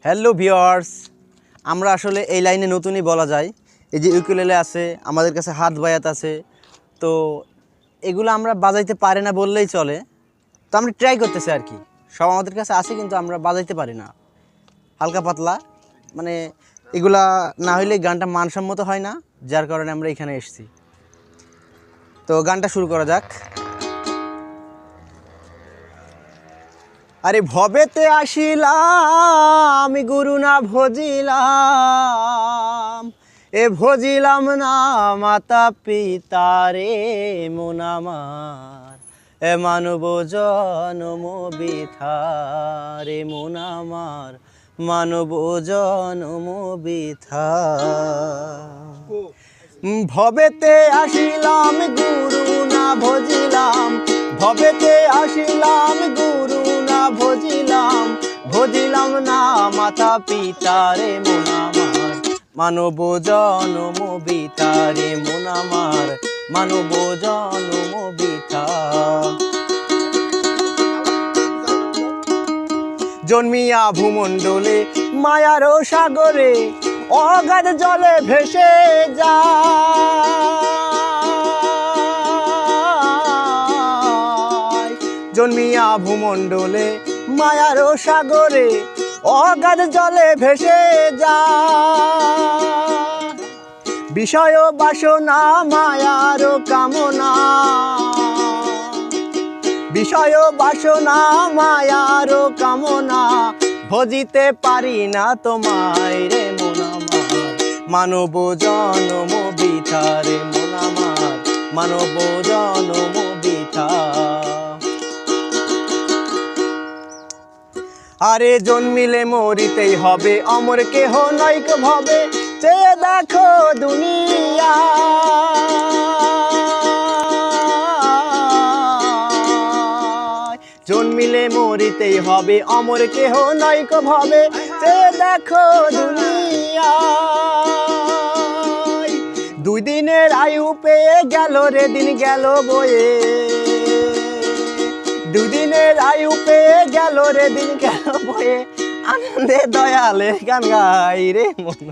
Hello viewers, আমরা আসলে এই লাইনে নতুনই বলা যায়। এই যে ইউকুলেলে আছে, আমাদের কাছে হাত বায়াত আছে, তো এগুলো আমরা বাজাইতে পারি না বললেই চলে। তো আমরা ট্রাই করতেছি আর কি। সব আমাদের কাছে আছে কিন্তু আমরা বাজাইতে পারি না, হালকা পাতলা। মানে এগুলা না হইলে গানটা মানসম্মত হয় না, যার কারণে আমরা এখানে এসেছি। তো গানটা শুরু করা যাক। আরে ভবেতে আসিলাম গুরু না ভজিলাম, এ ভজিলাম না মাতা পিতারে মন আমার, এ মানব জনম বিথারে মন আমার, মানব জনম বিথা। ভবেতে আসিলাম গুরু না ভজিলাম, ভবেতে আসিলাম গুরু না ভজিলাম, ভজিলাম না মাতা পিতারে মন আমার, মানব জনম বিতারে মন আমার, মানব জনম বিতা। জন্মিয়া ভূমণ্ডলে মায়ার সাগরে, অগাধ জলে ভেসে যায়। জন্মিয়া ভূমণ্ডলে মায়ার সাগরে, অগাধ জলে ভেসে যায়। বিষয় বাসনা মায়ার কামনা, বিষয় বাসনা মায়ার কামনা, ভজিতে পারি না তোমায় রে মন আমার, মানব জনম বিথারে মন আমার, মানব জনম বিথা। আরে জন্মিলে মরিতেই হবে, অমর কেহ নৈক ভবে, চেয়ে দেখো দুনিয়া। জন্মিলে মরিতেই হবে, অমর কেহ নৈক ভবে, চেয়ে দেখো দুনিয়া। দুই দিনের আয়ু পেয়ে গেল রে দিন গেল বয়ে, দুদিনের আয়ু পেয়ে গেল রে দিন গেল বয়ে, আনন্দে দয়ালে গান গাই রে মন।